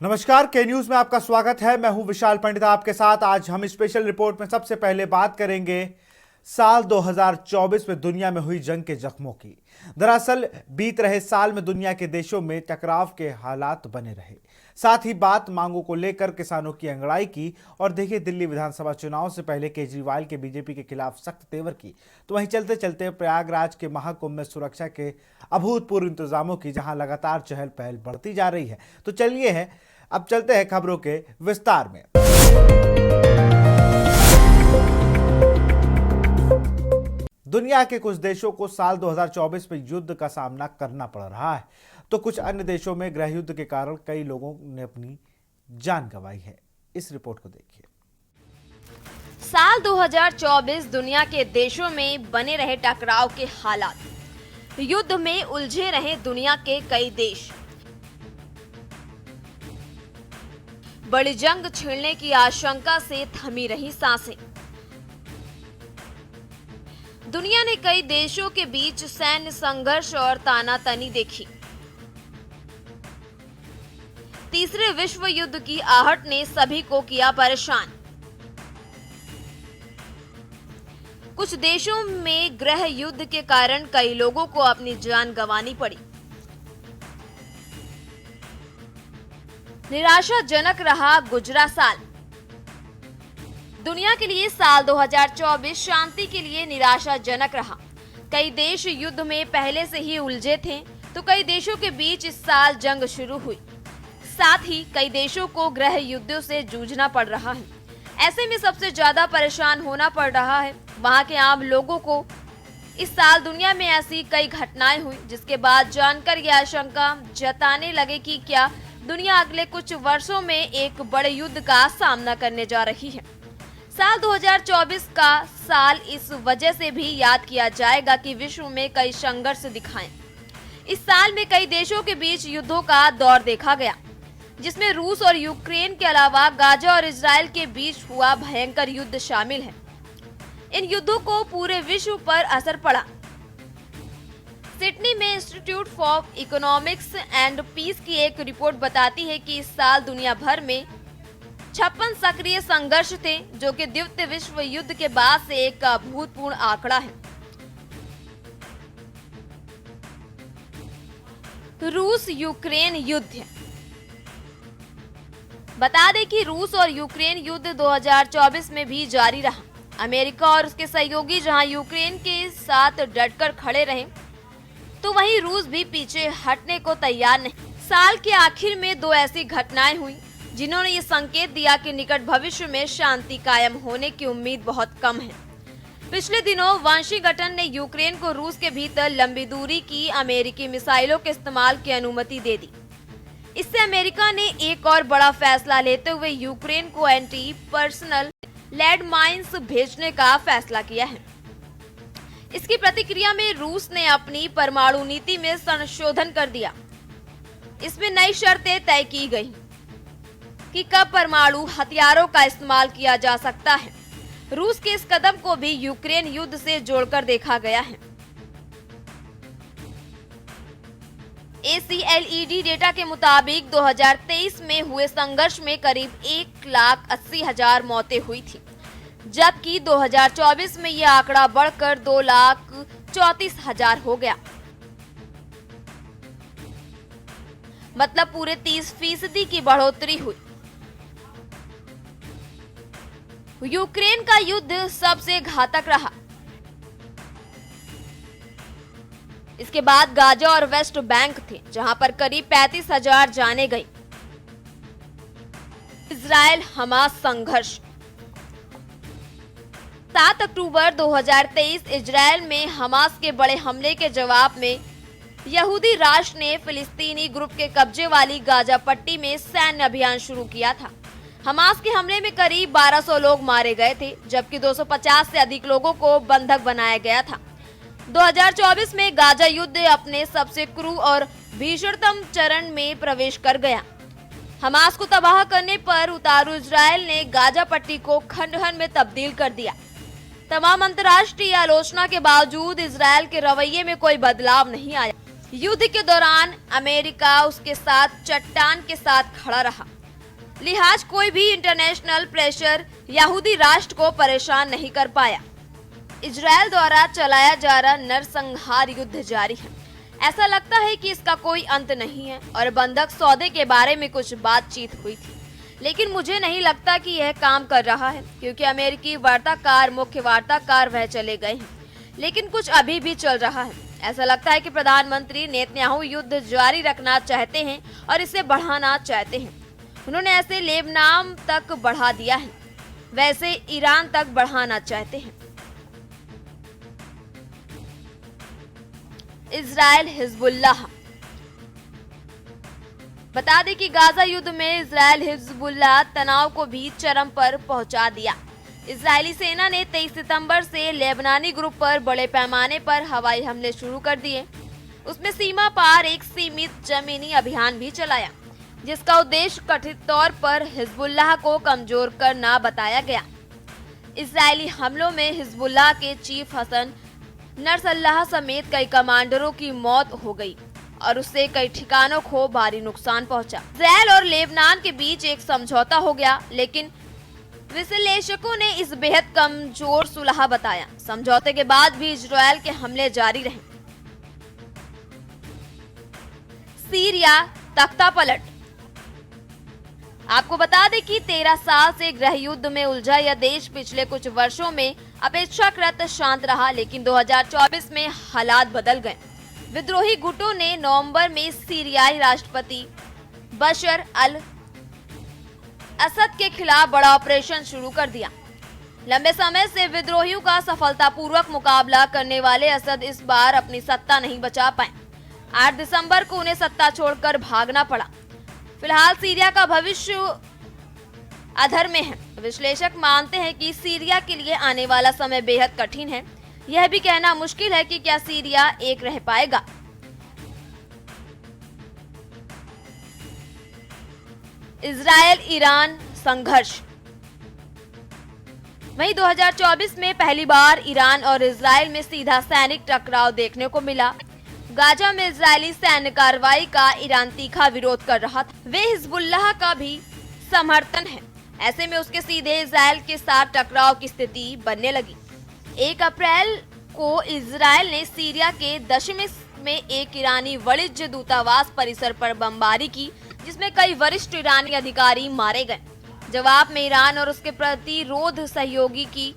नमस्कार, के न्यूज में आपका स्वागत है। मैं हूं विशाल पंडित आपके साथ। आज हम स्पेशल रिपोर्ट में सबसे पहले बात करेंगे साल 2024 में दुनिया में हुई जंग के जख्मों की। दरअसल बीत रहे साल में दुनिया के देशों में टकराव के हालात बने रहे। साथ ही बात मांगों को लेकर किसानों की अंगड़ाई की। और देखिए, दिल्ली विधानसभा चुनाव से पहले केजरीवाल के बीजेपी के खिलाफ सख्त तेवर की। तो वहीं चलते चलते प्रयागराज के महाकुंभ में सुरक्षा के अभूतपूर्व इंतजामों की जहां लगातार चहल पहल बढ़ती जा रही है। तो चलिए अब चलते हैं खबरों के विस्तार में। दुनिया के कुछ देशों को साल 2024 में युद्ध का सामना करना पड़ रहा है, तो कुछ अन्य देशों में गृह युद्ध के कारण कई लोगों ने अपनी जान गंवाई है। इस रिपोर्ट को देखिए। साल 2024 दुनिया के देशों में बने रहे टकराव के हालात। युद्ध में उलझे रहे दुनिया के कई देश। बड़ी जंग छिड़ने की आशंका से थमी रही सांसें। दुनिया ने कई देशों के बीच सैन्य संघर्ष और तानातनी देखी। तीसरे विश्व युद्ध की आहट ने सभी को किया परेशान। कुछ देशों में गृह युद्ध के कारण कई लोगों को अपनी जान गंवानी पड़ी। निराशाजनक रहा गुजरा साल। दुनिया के लिए साल 2024 शांति के लिए निराशाजनक रहा। कई देश युद्ध में पहले से ही उलझे थे, तो कई देशों के बीच इस साल जंग शुरू हुई। साथ ही कई देशों को गृह युद्धों से जूझना पड़ रहा है। ऐसे में सबसे ज्यादा परेशान होना पड़ रहा है वहां के आम लोगों को। इस साल दुनिया में ऐसी कई घटनाएं हुई जिसके बाद जानकर यह आशंका जताने लगे कि क्या दुनिया अगले कुछ वर्षों में एक बड़े युद्ध का सामना करने जा रही है। साल 2024 का साल इस वजह से भी याद किया जाएगा कि विश्व में कई संघर्ष दिखाए। इस साल में कई देशों के बीच युद्धों का दौर देखा गया, जिसमें रूस और यूक्रेन के अलावा गाजा और इजराइल के बीच हुआ भयंकर युद्ध शामिल है। इन युद्धों को पूरे विश्व पर असर पड़ा। सिडनी में institute for economics and peace की एक रिपोर्ट बताती है कि इस साल दुनिया भर में 56 सक्रिय संघर्ष थे, जो कि द्वितीय विश्व युद्ध के बाद से एक अभूतपूर्व आंकड़ा है। रूस यूक्रेन युद्ध। बता दें कि रूस और यूक्रेन युद्ध 2024 में भी जारी रहा। अमेरिका और उसके सहयोगी जहां यूक्रेन के साथ डटकर खड़े रहे, तो वहीं रूस भी पीछे हटने को तैयार नहीं। साल के आखिर में दो ऐसी घटनाएं हुई जिन्होंने ये संकेत दिया कि निकट भविष्य में शांति कायम होने की उम्मीद बहुत कम है। पिछले दिनों वाशिंगटन ने यूक्रेन को रूस के भीतर लंबी दूरी की अमेरिकी मिसाइलों के इस्तेमाल की अनुमति दे दी। इससे अमेरिका ने एक और बड़ा फैसला लेते हुए यूक्रेन को एंटी पर्सनल लैंडमाइंस भेजने का फैसला किया है। इसकी प्रतिक्रिया में रूस ने अपनी परमाणु नीति में संशोधन कर दिया। इसमें नई शर्तें तय की गई कि कब परमाणु हथियारों का इस्तेमाल किया जा सकता है। रूस के इस कदम को भी यूक्रेन युद्ध से जोड़कर देखा गया है। ACLED डेटा के मुताबिक 2023 में हुए संघर्ष में करीब 1,80,000 मौतें हुई थी, जबकि 2024 में यह आंकड़ा बढ़कर 2,34,000 हो गया। मतलब पूरे 30% की बढ़ोतरी हुई। यूक्रेन का युद्ध सबसे घातक रहा। इसके बाद गाजा और वेस्ट बैंक थे, जहां पर करीब 35,000 जाने गई। इजराइल हमास संघर्ष। 7 अक्टूबर 2023 इजराइल में हमास के बड़े हमले के जवाब में यहूदी राष्ट्र ने फिलिस्तीनी ग्रुप के कब्जे वाली गाजा पट्टी में सैन्य अभियान शुरू किया था। हमास के हमले में करीब 1200 लोग मारे गए थे, जबकि 250 से अधिक लोगों को बंधक बनाया गया था। 2024 में गाजा युद्ध अपने सबसे क्रूर और भीषणतम चरण में प्रवेश कर गया। हमास को तबाह करने पर उतारू इजराइल ने गाजा पट्टी को खंडहर में तब्दील कर दिया। तमाम अंतर्राष्ट्रीय आलोचना के बावजूद इजराइल के रवैये में कोई बदलाव नहीं आया। युद्ध के दौरान अमेरिका उसके साथ चट्टान के साथ खड़ा रहा। लिहाज कोई भी इंटरनेशनल प्रेशर यहूदी राष्ट्र को परेशान नहीं कर पाया। इजरायल द्वारा चलाया जा रहा नरसंहार युद्ध जारी है। ऐसा लगता है कि इसका कोई अंत नहीं है और बंधक सौदे के बारे में कुछ बातचीत हुई थी, लेकिन मुझे नहीं लगता कि यह काम कर रहा है, क्योंकि अमेरिकी वार्ताकार मुख्य वार्ताकार वह चले गए हैं, लेकिन कुछ अभी भी चल रहा है। ऐसा लगता है कि प्रधानमंत्री नेतन्याहू युद्ध जारी रखना चाहते हैं और इसे बढ़ाना चाहते हैं। उन्होंने ऐसे लेबनान तक बढ़ा दिया है, वैसे ईरान तक बढ़ाना चाहते हैं। Israel Hezbollah. बता दें कि गाजा युद्ध में इजरायल हिजबुल्लाह तनाव को भी चरम पर पहुंचा दिया। इजरायली सेना ने 23 सितंबर से लेबनानी ग्रुप पर बड़े पैमाने पर हवाई हमले शुरू कर दिए। उसमें सीमा पार एक सीमित जमीनी अभियान भी चलाया, जिसका उद्देश्य कथित तौर पर हिजबुल्लाह को कमजोर करना बताया गया। इजरायली हमलों में हिजबुल्लाह के चीफ हसन नसरल्लाह समेत कई कमांडरों की मौत हो गई और उससे कई ठिकानों को भारी नुकसान पहुंचा। इजरायल और लेबनान के बीच एक समझौता हो गया, लेकिन विश्लेषकों ने इस बेहद कमजोर सुलह बताया। समझौते के बाद भी इजरायल के हमले जारी रहे। सीरिया तख्ता पलट। आपको बता दें कि 13 साल से गृह युद्ध में उलझा यह देश पिछले कुछ वर्षों में अपेक्षाकृत शांत रहा, लेकिन 2024 में हालात बदल गए। विद्रोही गुटों ने नवंबर में सीरियाई राष्ट्रपति बशर अल असद के खिलाफ बड़ा ऑपरेशन शुरू कर दिया। लंबे समय से विद्रोहियों का सफलतापूर्वक मुकाबला करने वाले असद इस बार अपनी सत्ता नहीं बचा पाए। 8 दिसंबर को उन्हें सत्ता छोड़कर भागना पड़ा। फिलहाल सीरिया का भविष्य अधर में है। विश्लेषक मानते हैं कि सीरिया के लिए आने वाला समय बेहद कठिन है। यह भी कहना मुश्किल है कि क्या सीरिया एक रह पाएगा। इजरायल ईरान संघर्ष। वहीं 2024 में पहली बार ईरान और इजरायल में सीधा सैनिक टकराव देखने को मिला। गाजा में इजरायली सैन्य कार्रवाई का ईरान तीखा विरोध कर रहा था। वे हिजबुल्लाह का भी समर्थन है। ऐसे में उसके सीधे इजरायल के साथ टकराव की स्थिति बनने लगी। 1 अप्रैल को इजरायल ने सीरिया के दमिश्क में एक ईरानी वाणिज्य दूतावास परिसर पर बमबारी की, जिसमें कई वरिष्ठ ईरानी अधिकारी मारे गए। जवाब में ईरान और उसके प्रतिरोध सहयोगी की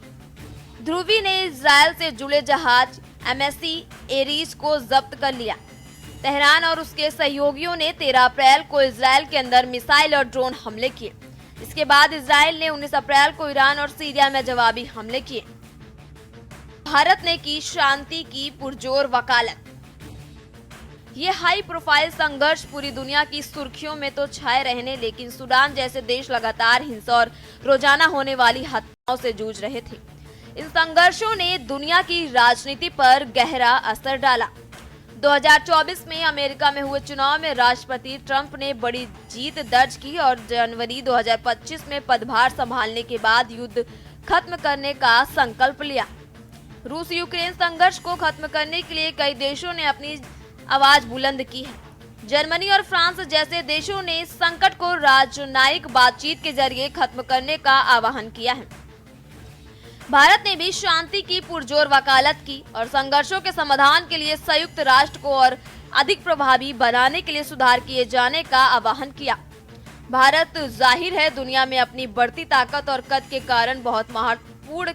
ध्रुवी ने इजरायल से जुड़े जहाज MSC एरीज को जब्त कर लिया। तेहरान और उसके सहयोगियों ने 13 अप्रैल को इजरायल के अंदर मिसाइल और ड्रोन हमले किए। इसके बाद इजरायल ने 19 अप्रैल को ईरान और सीरिया में जवाबी हमले किए। भारत ने की शांति की पुरजोर वकालत। ये हाई प्रोफाइल संघर्ष पूरी दुनिया की सुर्खियों में तो छाए रहने, लेकिन सूडान जैसे देश लगातार हिंसा और रोजाना होने वाली हत्याओं से जूझ रहे थे। इन संघर्षों ने दुनिया की राजनीति पर गहरा असर डाला। 2024 में अमेरिका में हुए चुनाव में राष्ट्रपति ट्रंप ने बड़ी जीत दर्ज की और जनवरी 2025 में पदभार संभालने के बाद युद्ध खत्म करने का संकल्प लिया। रूस यूक्रेन संघर्ष को खत्म करने के लिए कई देशों ने अपनी आवाज बुलंद की है। जर्मनी और फ्रांस जैसे देशों ने संकट को राजनयिक बातचीत के जरिए खत्म करने का आह्वान किया है। भारत ने भी शांति की पुरजोर वकालत की और संघर्षों के समाधान के लिए संयुक्त राष्ट्र को और अधिक प्रभावी बनाने के लिए सुधार किए जाने का आह्वान किया। भारत जाहिर है दुनिया में अपनी बढ़ती ताकत और कद के कारण बहुत महत्वपूर्ण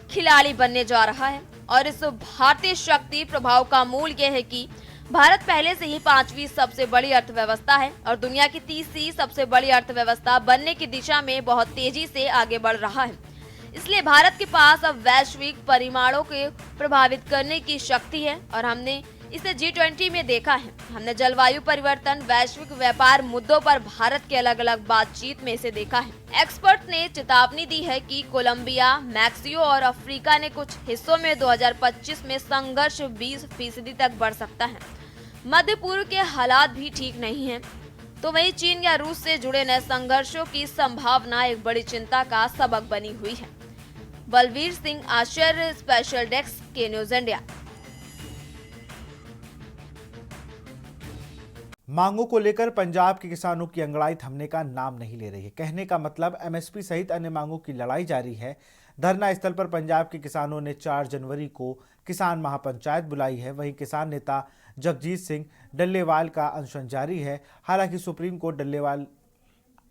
खिलाड़ी बनने जा रहा है और इस भारतीय शक्ति प्रभाव का मूल यह है कि भारत पहले से ही 5वीं सबसे बड़ी अर्थव्यवस्था है और दुनिया की 30वीं सबसे बड़ी अर्थव्यवस्था बनने की दिशा में बहुत तेजी से आगे बढ़ रहा है। इसलिए भारत के पास अब वैश्विक परिमाणों को प्रभावित करने की शक्ति है और हमने इसे G20 में देखा है। हमने जलवायु परिवर्तन, वैश्विक व्यापार मुद्दों पर भारत के अलग अलग बातचीत में इसे देखा है। एक्सपर्ट ने चेतावनी दी है कि कोलंबिया, मैक्सिको और अफ्रीका ने कुछ हिस्सों में 2025 में संघर्ष 20% तक बढ़ सकता है। मध्य पूर्व के हालात भी ठीक नहीं हैं, तो वहीं चीन या रूस से जुड़े नए संघर्षों की संभावना एक बड़ी चिंता का सबक बनी हुई है। बलवीर सिंह आचार्य, स्पेशल डेस्क के न्यूज इंडिया। मांगों को लेकर पंजाब के किसानों की अंगड़ाई थमने का नाम नहीं ले रही है। कहने का मतलब एमएसपी सहित अन्य मांगों की लड़ाई जारी है। धरना स्थल पर पंजाब के किसानों ने 4 जनवरी को किसान महापंचायत बुलाई है। वहीं किसान नेता जगजीत सिंह डल्लेवाल का अनशन जारी है। हालांकि सुप्रीम कोर्ट डल्लेवाल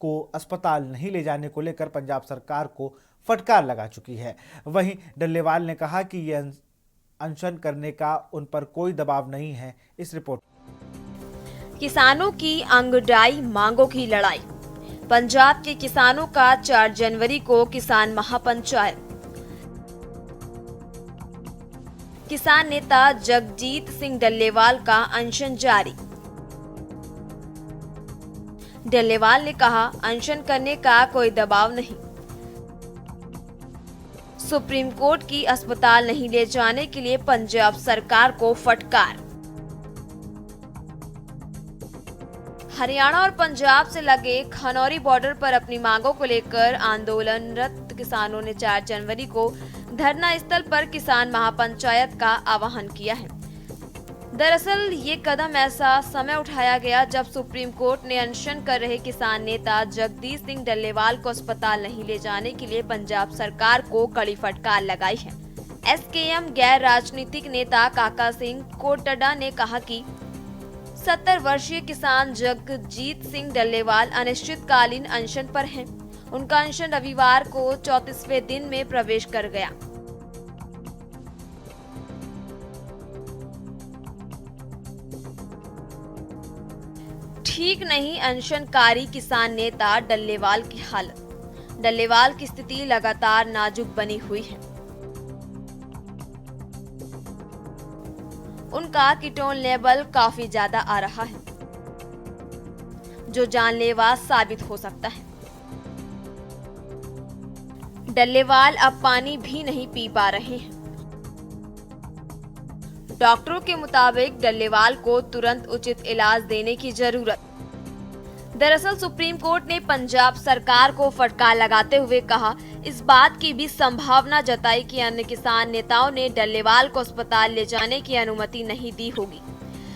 को अस्पताल नहीं ले जाने को लेकर पंजाब सरकार को फटकार लगा चुकी है। वहीं डल्लेवाल ने कहा कि ये अनशन करने का उन पर कोई दबाव नहीं है। इस रिपोर्ट किसानों की अंगड़ाई मांगों की लड़ाई। पंजाब के किसानों का 4 जनवरी को किसान महापंचायत। किसान नेता जगजीत सिंह डल्लेवाल का अनशन जारी। डल्लेवाल ने कहा, अनशन करने का कोई दबाव नहीं। सुप्रीम कोर्ट की अस्पताल नहीं ले जाने के लिए पंजाब सरकार को फटकार। हरियाणा और पंजाब से लगे खनौरी बॉर्डर पर अपनी मांगों को लेकर आंदोलनरत किसानों ने 4 जनवरी को धरना स्थल पर किसान महापंचायत का आह्वान किया है। दरअसल ये कदम ऐसा समय उठाया गया जब सुप्रीम कोर्ट ने अनशन कर रहे किसान नेता जगदीश सिंह डल्लेवाल को अस्पताल नहीं ले जाने के लिए पंजाब सरकार को कड़ी फटकार लगाई है। एसकेएम गैर राजनीतिक नेता काका सिंह कोटड़ा ने कहा कि 70 वर्षीय किसान जगजीत सिंह डल्लेवाल अनिश्चितकालीन अनशन पर हैं। उनका अनशन रविवार को 34वें दिन में प्रवेश कर गया। ठीक नहीं अनशनकारी किसान नेता डल्लेवाल की हालत। डल्लेवाल की स्थिति लगातार नाजुक बनी हुई है। उनका कीटोन लेवल काफी ज्यादा आ रहा है, जो जानलेवा साबित हो सकता है। डल्लेवाल अब पानी भी नहीं पी पा रहे हैं। डॉक्टरों के मुताबिक डल्लेवाल को तुरंत उचित इलाज देने की जरूरत। दरअसल सुप्रीम कोर्ट ने पंजाब सरकार को फटकार लगाते हुए कहा, इस बात की भी संभावना जताई कि अन्य किसान नेताओं ने डल्लेवाल को अस्पताल ले जाने की अनुमति नहीं दी होगी।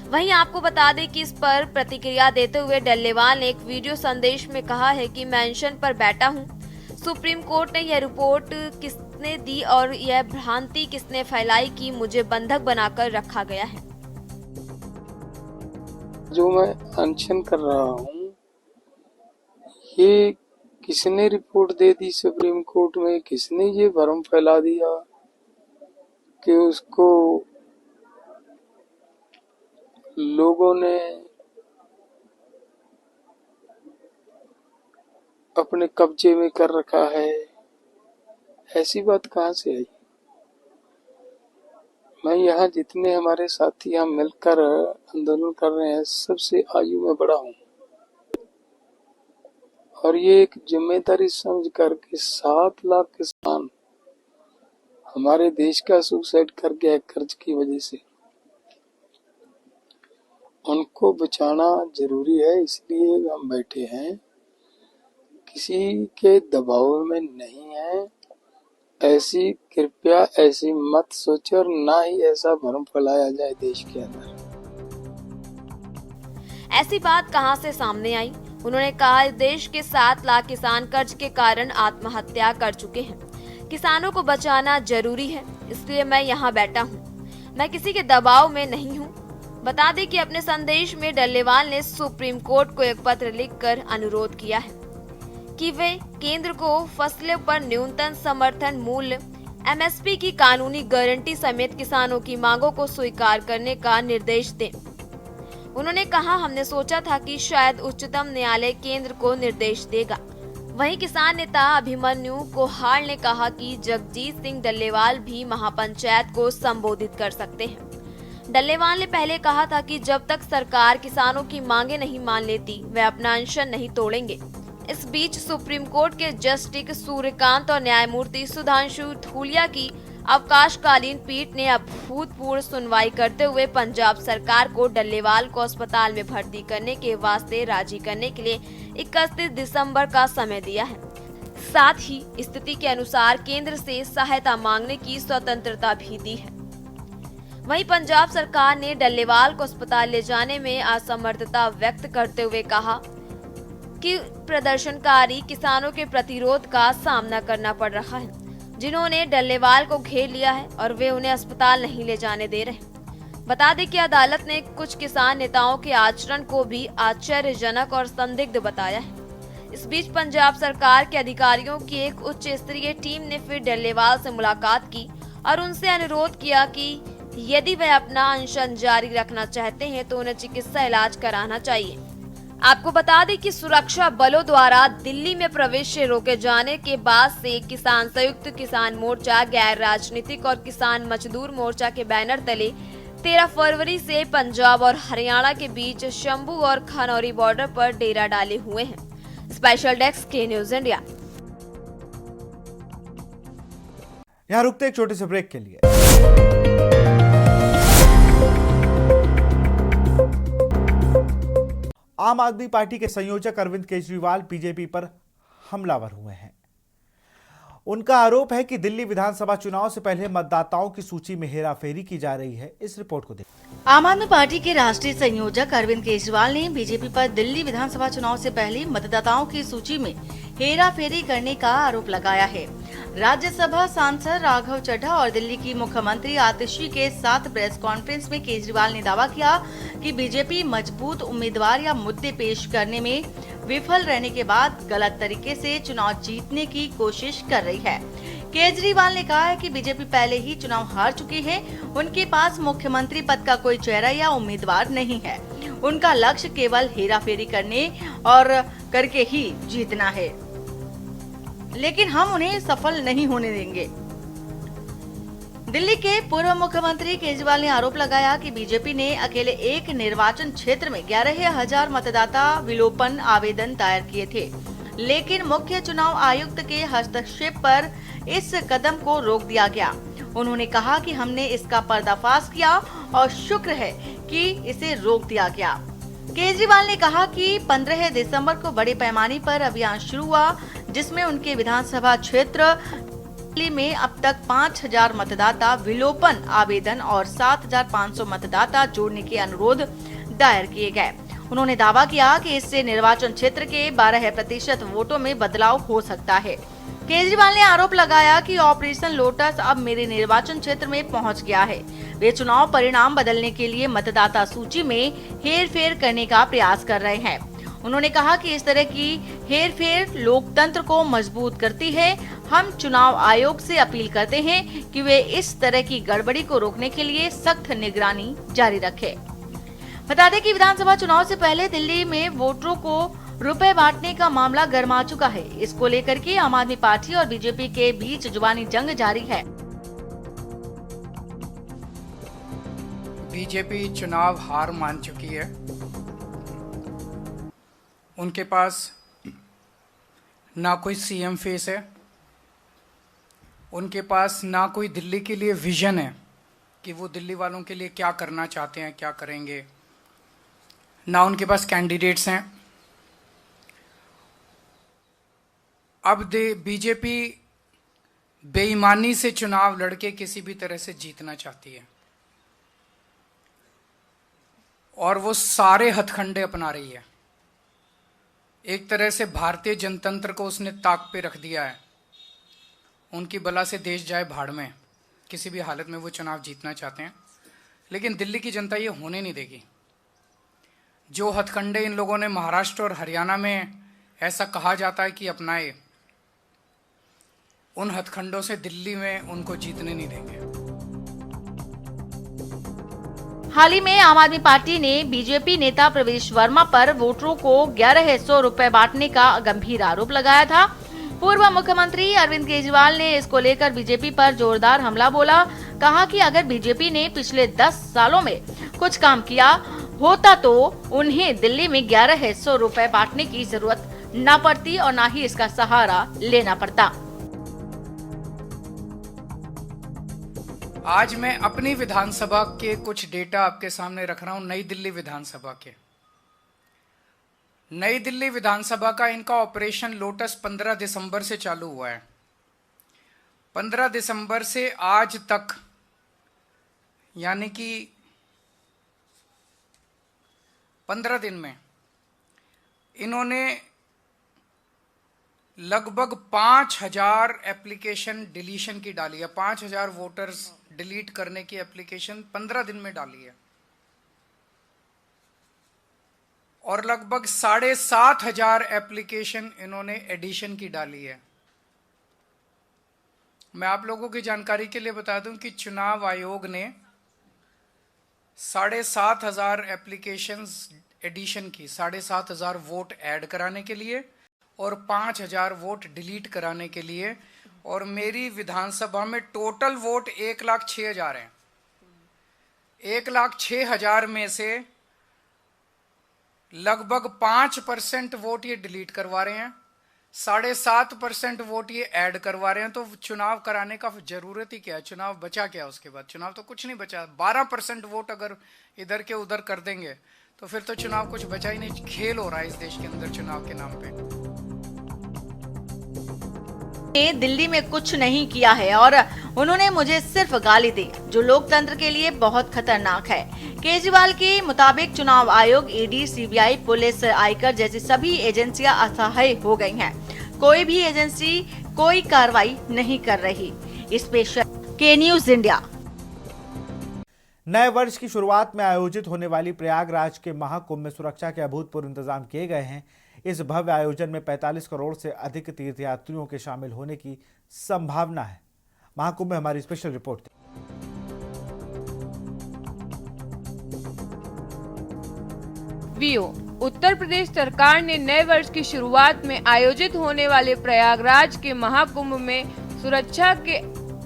वहीं आपको बता दें कि इस पर प्रतिक्रिया देते हुए डल्लेवाल ने एक वीडियो संदेश में कहा है कि मैं अनशन पर बैठा हूं। सुप्रीम कोर्ट ने यह रिपोर्ट किसने दी और यह भ्रांति किसने फैलाई कि मुझे बंधक बनाकर रखा गया है। जो मैं अनशन कर रहा हूँ, ये किसने रिपोर्ट दे दी सुप्रीम कोर्ट में, किसने ये भ्रम फैला दिया कि उसको लोगों ने अपने कब्जे में कर रखा है। ऐसी बात कहाँ से आई? मैं यहाँ जितने हमारे साथी यहाँ मिलकर आंदोलन कर रहे हैं, सबसे आयु में बड़ा हूँ और ये एक जिम्मेदारी समझ कर के 7 लाख किसान हमारे देश का सुसाइड कर गया है कर्ज की वजह से। उनको बचाना जरूरी है, इसलिए हम बैठे हैं। किसी के दबाव में नहीं है। ऐसी कृपया ऐसी मत सोचो और ना ही ऐसा भ्रम फैलाया जाए देश के अंदर। ऐसी बात कहां से सामने आई? उन्होंने कहा, देश के 7 लाख किसान कर्ज के कारण आत्महत्या कर चुके हैं। किसानों को बचाना जरूरी है, इसलिए मैं यहाँ बैठा हूँ। मैं किसी के दबाव में नहीं हूँ। बता दें कि अपने संदेश में डल्लेवाल ने सुप्रीम कोर्ट को एक पत्र लिखकर अनुरोध किया है कि वे केंद्र को फसलों पर न्यूनतम समर्थन मूल्य एमएसपी की कानूनी गारंटी समेत किसानों की मांगों को स्वीकार करने का निर्देश दें। उन्होंने कहा, हमने सोचा था कि शायद उच्चतम न्यायालय केंद्र को निर्देश देगा। वहीं किसान नेता अभिमन्यु कोहाड़ ने कहा कि जगजीत सिंह डल्लेवाल भी महापंचायत को संबोधित कर सकते हैं। डल्लेवाल ने पहले कहा था कि जब तक सरकार किसानों की मांगे नहीं मान लेती, वे अपना अनशन नहीं तोड़ेंगे। इस बीच सुप्रीम कोर्ट के जस्टिस सूर्यकांत और न्यायमूर्ति सुधांशु धूलिया की अवकाशकालीन पीठ ने अभूतपूर्व सुनवाई करते हुए पंजाब सरकार को डल्लेवाल को अस्पताल में भर्ती करने के वास्ते राजी करने के लिए 31 दिसंबर का समय दिया है। साथ ही स्थिति के अनुसार केंद्र से सहायता मांगने की स्वतंत्रता भी दी है। वहीं पंजाब सरकार ने डल्लेवाल को अस्पताल ले जाने में असमर्थता व्यक्त करते हुए कहा कि प्रदर्शनकारी किसानों के प्रतिरोध का सामना करना पड़ रहा है, जिन्होंने डल्लेवाल को घेर लिया है और वे उन्हें अस्पताल नहीं ले जाने दे रहे। बता दें कि अदालत ने कुछ किसान नेताओं के आचरण को भी आश्चर्यजनक और संदिग्ध बताया है। इस बीच पंजाब सरकार के अधिकारियों की एक उच्च स्तरीय टीम ने फिर डल्लेवाल से मुलाकात की और उनसे अनुरोध किया कि यदि वे अपना अनशन जारी रखना चाहते हैं तो उन्हें चिकित्सा इलाज कराना चाहिए। आपको बता दें कि सुरक्षा बलों द्वारा दिल्ली में प्रवेश से रोके जाने के बाद से किसान संयुक्त किसान मोर्चा, गैर राजनीतिक और किसान मजदूर मोर्चा के बैनर तले 13 फरवरी से पंजाब और हरियाणा के बीच शंभू और खनौरी बॉर्डर पर डेरा डाले हुए हैं। स्पेशल डेस्क के न्यूज इंडिया। यहां रुकते एक छोटे से ब्रेक के लिए। आम आदमी पार्टी के संयोजक अरविंद केजरीवाल बीजेपी पर हमलावर हुए हैं। उनका आरोप है कि दिल्ली विधानसभा चुनाव से पहले मतदाताओं की सूची में हेराफेरी की जा रही है। इस रिपोर्ट को देखिए। आम आदमी पार्टी के राष्ट्रीय संयोजक अरविंद केजरीवाल ने बीजेपी पर दिल्ली विधानसभा चुनाव से पहले मतदाताओं की सूची में हेराफेरी करने का आरोप लगाया है। राज्यसभा सांसद राघव चड्ढा और दिल्ली की मुख्यमंत्री आतिशी के साथ प्रेस कॉन्फ्रेंस में केजरीवाल ने दावा किया कि बीजेपी मजबूत उम्मीदवार या मुद्दे पेश करने में विफल रहने के बाद गलत तरीके से चुनाव जीतने की कोशिश कर रही है। केजरीवाल ने कहा है कि बीजेपी पहले ही चुनाव हार चुकी है। उनके पास मुख्यमंत्री पद का कोई चेहरा या उम्मीदवार नहीं है। उनका लक्ष्य केवल हेराफेरी करने और करके ही जीतना है, लेकिन हम उन्हें सफल नहीं होने देंगे। दिल्ली के पूर्व मुख्यमंत्री केजरीवाल ने आरोप लगाया कि बीजेपी ने अकेले एक निर्वाचन क्षेत्र में 11,000 मतदाता विलोपन आवेदन दायर किए थे, लेकिन मुख्य चुनाव आयुक्त के हस्तक्षेप पर इस कदम को रोक दिया गया। उन्होंने कहा कि हमने इसका पर्दाफाश किया और शुक्र है कि इसे रोक दिया गया। केजरीवाल ने कहा कि 15 दिसंबर को बड़े पैमाने पर अभियान शुरू हुआ, जिसमें उनके विधानसभा क्षेत्र में अब तक 5,000 मतदाता विलोपन आवेदन और 7,500 मतदाता जोड़ने के अनुरोध दायर किए गए। उन्होंने दावा किया कि इससे निर्वाचन क्षेत्र के 12% वोटों में बदलाव हो सकता है। केजरीवाल ने आरोप लगाया कि ऑपरेशन लोटस अब मेरे निर्वाचन क्षेत्र में पहुंच गया है। वे चुनाव परिणाम बदलने के लिए मतदाता सूची में हेरफेर करने का प्रयास कर रहे हैं। उन्होंने कहा कि इस तरह की हेरफेर लोकतंत्र को मजबूत करती है। हम चुनाव आयोग से अपील करते हैं कि वे इस तरह की गड़बड़ी को रोकने के लिए सख्त निगरानी जारी रखें। बता दें कि विधानसभा चुनाव से पहले दिल्ली में वोटरों को रुपए बांटने का मामला गर्मा चुका है। इसको लेकर के आम आदमी पार्टी और बीजेपी के बीच जुबानी जंग जारी है। बीजेपी चुनाव हार मान चुकी है। उनके पास ना कोई सीएम फेस है, उनके पास ना कोई दिल्ली के लिए विजन है कि वो दिल्ली वालों के लिए क्या करना चाहते हैं, क्या करेंगे, ना उनके पास कैंडिडेट्स हैं। अब बीजेपी बेईमानी से चुनाव लड़के किसी भी तरह से जीतना चाहती है और वो सारे हथकंडे अपना रही है। एक तरह से भारतीय जनतंत्र को उसने ताक पे रख दिया है। उनकी बला से देश जाए भाड़ में, किसी भी हालत में वो चुनाव जीतना चाहते हैं, लेकिन दिल्ली की जनता ये होने नहीं देगी। जो हथकंडे इन लोगों ने महाराष्ट्र और हरियाणा में ऐसा कहा जाता है कि अपनाए, उन हथकंडों से दिल्ली में उनको जीतने नहीं देंगे। हाल ही में आम आदमी पार्टी ने बीजेपी नेता प्रवेश वर्मा पर वोटरों को 1100 रुपए बांटने का गंभीर आरोप लगाया था। पूर्व मुख्यमंत्री अरविंद केजरीवाल ने इसको लेकर बीजेपी पर जोरदार हमला बोला। कहा कि अगर बीजेपी ने पिछले 10 सालों में कुछ काम किया होता तो उन्हें दिल्ली में 1100 रुपए बांटने की जरूरत न पड़ती और न ही इसका सहारा लेना पड़ता। आज मैं अपनी विधानसभा के कुछ डेटा आपके सामने रख रहा हूं। नई दिल्ली विधानसभा के, नई दिल्ली विधानसभा का इनका ऑपरेशन लोटस 15 दिसंबर से चालू हुआ है। 15 दिसंबर से आज तक यानी कि 15 दिन में इन्होंने लगभग 5000 एप्लीकेशन डिलीशन की डाली है। 5000 वोटर्स डिलीट करने की एप्लीकेशन 15 दिन में डाली है और लगभग 7500 एप्लीकेशन इन्होंने एडिशन की डाली है। मैं आप लोगों की जानकारी के लिए बता दूं कि चुनाव आयोग ने 7500 एप्लीकेशंस एडिशन की, 7500 वोट ऐड कराने के लिए और 5000 वोट डिलीट कराने के लिए, और मेरी विधानसभा में टोटल वोट 1,06,000 हैं। 1,06,000 में से लगभग 5% वोट ये डिलीट करवा रहे हैं, 7.5% वोट ये ऐड करवा रहे हैं। तो चुनाव कराने का जरूरत ही क्या है? चुनाव बचा क्या उसके बाद? चुनाव तो कुछ नहीं बचा। 12% वोट अगर इधर के उधर कर देंगे तो फिर तो चुनाव कुछ बचा ही नहीं। खेल हो रहा है इस देश के अंदर चुनाव के नाम पे। दिल्ली में कुछ नहीं किया है और उन्होंने मुझे सिर्फ गाली दी, जो लोकतंत्र के लिए बहुत खतरनाक है। केजरीवाल के मुताबिक चुनाव आयोग, ईडी, सीबीआई, पुलिस, आयकर जैसी सभी एजेंसियां असहाय हो गई हैं। कोई भी एजेंसी कोई कार्रवाई नहीं कर रही। स्पेशल के न्यूज इंडिया। नए वर्ष की शुरुआत में आयोजित होने वाली प्रयागराज के महाकुंभ में सुरक्षा के अभूतपूर्व इंतजाम किए गए हैं। इस भव्य आयोजन में 45 करोड़ से अधिक तीर्थयात्रियों के शामिल होने की संभावना है। महाकुंभ में हमारी स्पेशल रिपोर्ट। उत्तर प्रदेश सरकार ने नए वर्ष की शुरुआत में आयोजित होने वाले प्रयागराज के महाकुंभ में सुरक्षा के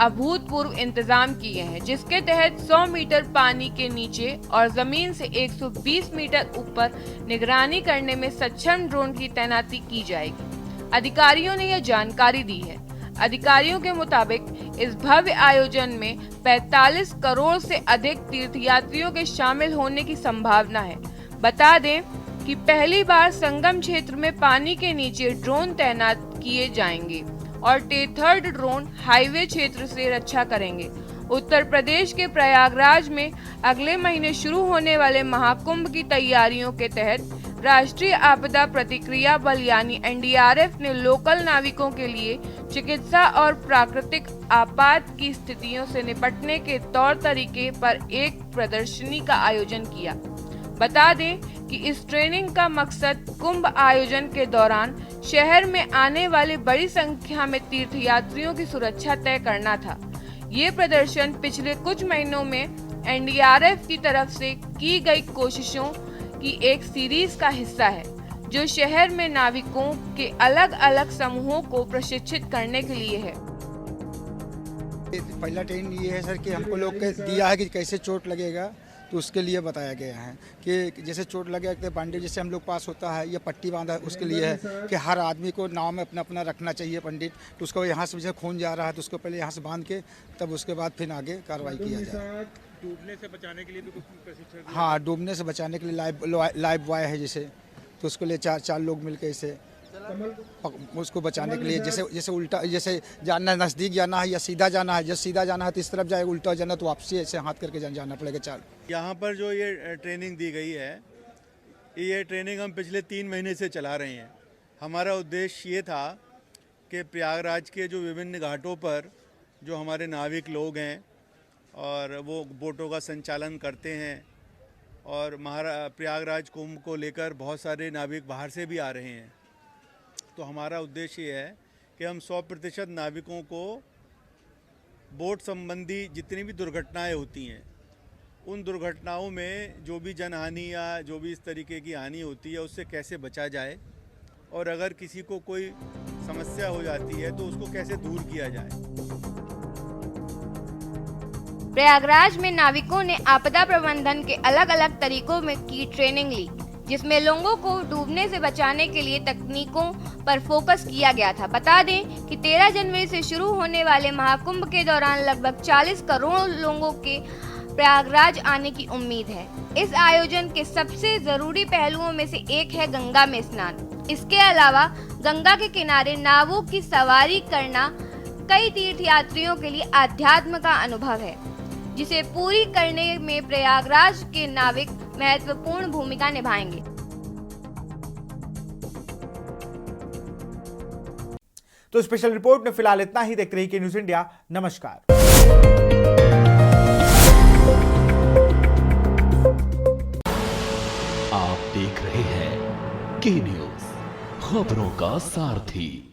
अभूतपूर्व इंतजाम किए हैं, जिसके तहत 100 मीटर पानी के नीचे और जमीन से 120 मीटर ऊपर निगरानी करने में सक्षम ड्रोन की तैनाती की जाएगी। अधिकारियों ने यह जानकारी दी है। अधिकारियों के मुताबिक इस भव्य आयोजन में 45 करोड़ से अधिक तीर्थयात्रियों के शामिल होने की संभावना है। बता दें कि पहली बार संगम क्षेत्र में पानी के नीचे ड्रोन तैनात किए जाएंगे और टेथर्ड ड्रोन हाईवे क्षेत्र से रक्षा करेंगे। उत्तर प्रदेश के प्रयागराज में अगले महीने शुरू होने वाले महाकुंभ की तैयारियों के तहत राष्ट्रीय आपदा प्रतिक्रिया बल यानी एनडीआरएफ ने लोकल नाविकों के लिए चिकित्सा और प्राकृतिक आपात की स्थितियों से निपटने के तौर तरीके पर एक प्रदर्शनी का आयोजन किया। बता दें कि इस ट्रेनिंग का मकसद कुंभ आयोजन के दौरान शहर में आने वाले बड़ी संख्या में तीर्थयात्रियों की सुरक्षा तय करना था। ये प्रदर्शन पिछले कुछ महीनों में एनडीआरएफ की तरफ से की गई कोशिशों की एक सीरीज का हिस्सा है, जो शहर में नाविकों के अलग अलग समूहों को प्रशिक्षित करने के लिए है। पहला ट्रेन ये है सर कि हमको लोग के दिया है कि कैसे चोट लगेगा, तो उसके लिए बताया गया है कि जैसे चोट लगे तो पंडित जैसे हम लोग पास होता है या पट्टी बांधा है, उसके लिए है कि हर आदमी को नाव में अपना अपना रखना चाहिए पंडित। तो उसको यहाँ से जैसे खून जा रहा है तो उसको पहले यहाँ से बांध के तब उसके बाद फिर आगे कार्रवाई किया जाए। डूबने से बचाने के लिए भी कुछ प्रशिक्षण? हाँ, डूबने से बचाने के लिए लाइव बॉय है जैसे, तो उसके लिए चार लोग मिलकर इसे उसको बचाने के लिए जैसे उल्टा जैसे जाना नज़दीक जाना है या सीधा जाना है, जब सीधा जाना है तो इस तरफ जाए, उल्टा जाना तो वापसी ऐसे हाथ करके जाना पड़ेगा। चाल यहाँ पर जो ये ट्रेनिंग दी गई है, ये ट्रेनिंग हम पिछले 3 महीने से चला रहे हैं। हमारा उद्देश्य ये था कि प्रयागराज के जो विभिन्न घाटों पर जो हमारे नाविक लोग हैं और वो बोटों का संचालन करते हैं, और प्रयागराज कुंभ को लेकर बहुत सारे नाविक बाहर से भी आ रहे हैं। तो हमारा उद्देश्य ये है कि हम 100% नाविकों को बोट संबंधी जितनी भी दुर्घटनाएं होती हैं, उन दुर्घटनाओं में जो भी जनहानि या जो भी इस तरीके की हानि होती है उससे कैसे बचा जाए, और अगर किसी को कोई समस्या हो जाती है तो उसको कैसे दूर किया जाए। प्रयागराज में नाविकों ने आपदा प्रबंधन के अलग अलग तरीकों में की ट्रेनिंग ली, जिसमें लोगों को डूबने से बचाने के लिए तकनीकों पर फोकस किया गया था। बता दें कि 13 जनवरी से शुरू होने वाले महाकुंभ के दौरान लगभग 40 करोड़ लोगों के प्रयागराज आने की उम्मीद है। इस आयोजन के सबसे जरूरी पहलुओं में से एक है गंगा में स्नान। इसके अलावा गंगा के किनारे नावों की सवारी करना कई तीर्थयात्रियों के लिए आध्यात्म का अनुभव है। जिसे पूरी करने में प्रयागराज के नाविक महत्वपूर्ण भूमिका निभाएंगे। तो स्पेशल रिपोर्ट में फिलहाल इतना ही। देखते रहिए न्यूज़ इंडिया। नमस्कार। आप देख रहे हैं के न्यूज़, खबरों का सारथी।